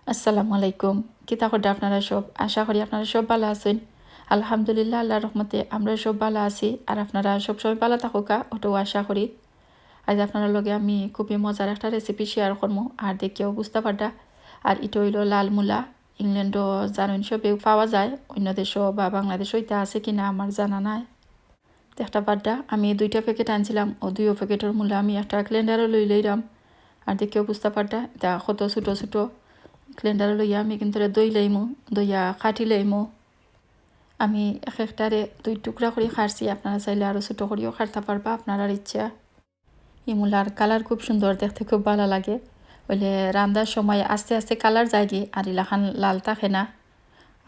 আসসালামু আলাইকুম। কিতা করতে আপনারা সব? আশা করি আপনারা সব ভালো আছেন। আলহামদুলিল্লাহ আল্লাহর রহমতে আমরা সব ভালো আছি আর আপনারা সবসময় ভালো থাকুকা ওটাও আশা করি। আজ আপনার লগে আমি খুবই মজার একটা রেসিপি শেয়ার করবো আর দেখেও বুঝতে পারটা। আর এটা হইল লাল মূলা। ইংল্যান্ডও জানেন সবেও পাওয়া যায়, অন্য দেশও বা বাংলাদেশও এটা আছে কিনা আমার জানা নাই। একটা বাড্ডা আমি 2টা প্যাকেট আনছিলাম, ও 2 প্যাকেটের মূলা আমি একটা ক্যালেন্ডারও লইলাম। আর দেখেও বুঝতে পারটা এটা কত ছোটো ছোটো। ক্যালেন্ডারে লইয়া আমি কিন্তু দই লাইমু, দইয়া কাটি লাইমু। আমি এক একটারে 2 টুকরা করে খাড়ছি, আপনারা চাইলে আরও ছোটো করেও খাড়তে পারবা আপনার ইচ্ছা। এই মূলার কালার খুব সুন্দর, দেখতে খুব ভালো লাগে। বলে রান্নার সময় আস্তে আস্তে কালার যায়গি আর ইলাখান লাল থাকে না।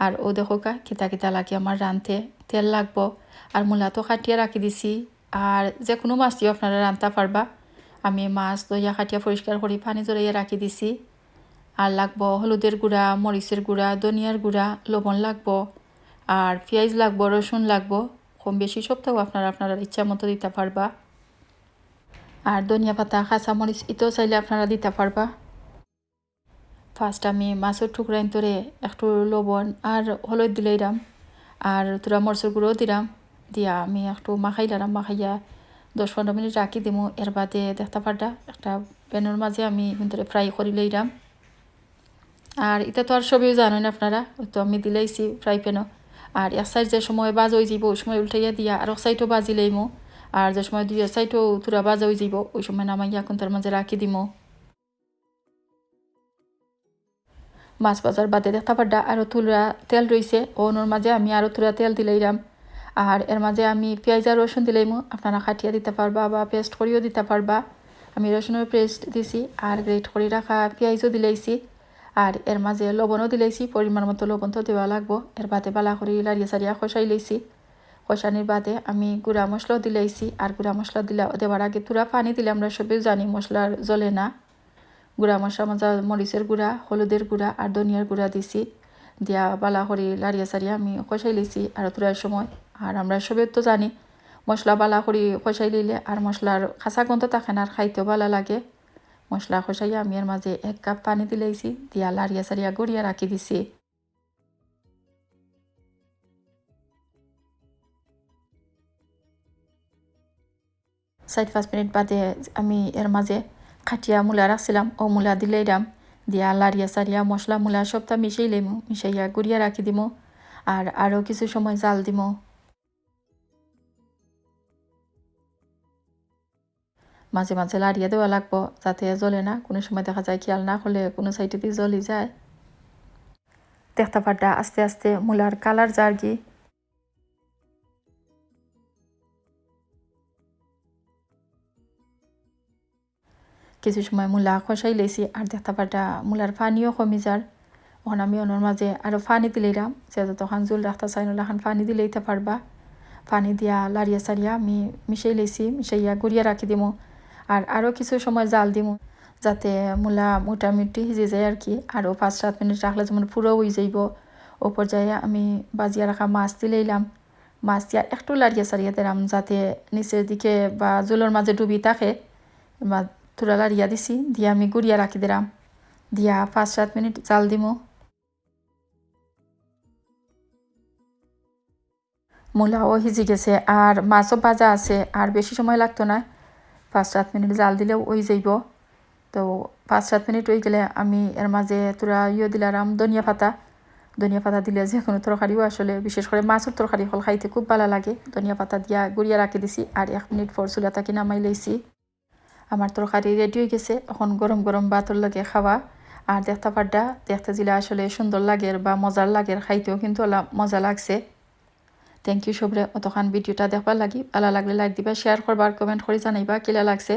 আর ও দেখো কা কিতা কিতা লাগে আমার রাঁধতে, তেল লাগবো। আর মূলা তো কাটিয়ে রাখি দিছি। আর যে কোনো মাছ দিয়েও আপনারা রাঁধতে পারবা। আমি মাছ দইয়া কাটিয়া পরিষ্কার করে পানি জড়াইয়া রাখি দিছি। আর লাগবো হলুদের গুঁড়া, মরিচের গুঁড়া, ধনিয়ার গুঁড়া, লবণ লাগবো। আর পেঁয়াজ লাগবো, রসুন লাগবো। কম বেশি সবটাও আপনারা ইচ্ছা মতো দিতে পারবা। আর ধনিয়া পাতা, কাঁচা মরিচ এটাও চাইলে আপনারা দিতে পারবা। ফার্স্ট আমি মাছের টুকরাইন তোরে একটু লবণ আর হলুদ দিলাম। আর তোরা মরিচের গুঁড়োও দিলাম। দিয়া আমি একটু মাখাইলাম, মাখাইয়া 10-15 মিনিট রাখি দিমু। এর বাদে দেখতে পারটা একটা প্যানের মাঝে আমি কিন্তু ফ্রাই করে লইলাম। আর এটা তো আর সবই জানেন আপনারা, তো আমি দিলাইছি ফ্রাই প্যানও। আর এক সাইড যে সময় বাজা হয়ে যাব ওই সময় উল্টাইয়া দিয়া আর এক সাইডও বাজি লইমো। আর যে সময় 2 সাইডও তুরা বাজা হয়ে যাব ওই সময় নামাইয়া এখন তার মাঝে রাখি দিমো। মাছ বাজার বাদে দেখতে পারডা আরও তুরা তেল রয়েছে, ওনোর মাঝে আমি আরও তুরা তেল দিলাইলাম। আর এর মাঝে আমি পেঁয়াজ আর রসুন দিলাইমো, আপনারা কাটিয়া দিতে পারবা বা পেস্ট করিও দিতে পারবা। আমি রসুনের পেস্ট দিছি আর গ্রেট করে রাখা পেঁয়াজও দিলাইছি। আর এর মাঝে লবণও দিলাইছি, পরিমাণ মতো লবণ তো দেওয়া লাগবো। এর বাদে বালা করে লাড়িয়া সারিয়া কষাই লাইছি। কষানির বাদে আমি গুঁড়া মশলাও দিলাইছি। আর গুঁড়া মশলা দেওয়ার আগে তুরা পানি দিলে আমরা সবাই জানি মশলার জ্বলে না। গুঁড়া মশলা মজা মরিচের গুঁড়া, হলুদের গুঁড়া আর ধনিয়ার গুঁড়া দিছি। দিয়া বালা করে লাড়িয়া সারিয়া আমি কষাই লইছি আর তুরার সময়। আর আমরা সবাই তো জানি মশলা বালা করে কষাই লইলে আর মশলার খাসা গন্ধ থাকে না আর খাইতেও ভালো লাগে। মশলা কষাইয়া আমি এর মাঝে 1 কাপ পানি দিলাইছি, দিয়া লাড়িয়া সারিয়া গড়িয়া রাখি দিছি। 4-5 মিনিট বাদে আমি এর মাঝে খাটিয়া মূলা রাখছিলাম, ও মূলা দিলাইলাম। দিয়া লাড়িয়া সারিয়া মশলা মূলা সবটা মিশাই লইমু, মিশাইয়া গড়িয়া রাখি দিমু। আর আরও কিছু সময় জাল দিমু। মাঝে মাঝে লাড়িয়ে দেওয়া লাগবো যাতে জ্বলে না, কোনো সময় দেখা যায় খেয়াল না করলে কোনো সাইডে দিয়ে জ্বলি যায়। দেখতে পারটা আস্তে আস্তে মূলার কালার জার্গি। কিছু সময় মূলা কষাই লেছি আর দেখতে পারটা মূলার পানিও কমি যার। তখন আমি ওনার মাঝে আরও পানি দিলাম, যেহেতু তখন জল রাখতে চাই না এখন পানি দিলেইতে পারবা। পানি দিয়া লাড়িয়া সারিয়া আমি মিশাই লেছি, মিশাইয়া গড়িয়া রাখি দিমু। আর আরও কিছু সময় জাল দিমু যাতে মূলা মোটামুটি সিজে যায় আর কি। আরও 5-7 মিনিট রাখলে যেমন পুরো হয়ে যাইব। ও পর্যায়ে আমি বাজিয়া রাখা মাছ দিলাইলাম। মাছ দিয়া একটু লাড়িয়া সারিয়া দিলাম যাতে নিচের দিকে বা জলের মাঝে ডুবি থাকে। তুরা লাড়িয়া দিছি, দিয়া আমি গুড়িয়া রাখি দিলাম। দিয়া 5-7 মিনিট জাল দিমু। মূলাও সিজি গেছে আর মাছও ভাজা আছে আর বেশি সময় লাগতো না। 5-7 মিনিট জাল দিলেও ওই যাইব। তো 5-7 মিনিট হয়ে গেলে আমি এর মাঝে তোরা দিলাম ধনিয়া পাতা। ধনিয়া পাতা দিলে যে কোনো তরকারিও আসলে বিশেষ করে মাছের তরকারি হল খাইতে খুব ভালো লাগে। ধনিয়া পাতা দিয়া গুড়িয়া রাখি দিছি আর 1 মিনিট পর চুলাটাকে নামাই লইছি। আমার তরকারি রেডি হয়ে গেছে, এখন গরম গরম ভাতের লগে খাওয়া। আর দেখতে পারডা দেখতে দিলে আসলে সুন্দর লাগে বা মজার লাগে, খাইতেও কিন্তু মজা লাগছে। থ্যাংক ইউ সবরে অতখান ভিডিওটা দেখবার লাগি। ভালো লাগলে লাইক দিবা, শেয়ার করবার, কমেন্ট করে জানাইবা কিলা লাগছে।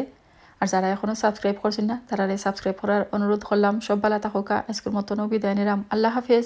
আর যারা এখনও সাবস্ক্রাইব করছেন না তারা সাবস্ক্রাইব করার অনুরোধ করলাম। সব ভালো থাকুকা, আজকের মতনও বিদায় নিলাম। আল্লাহ হাফেজ।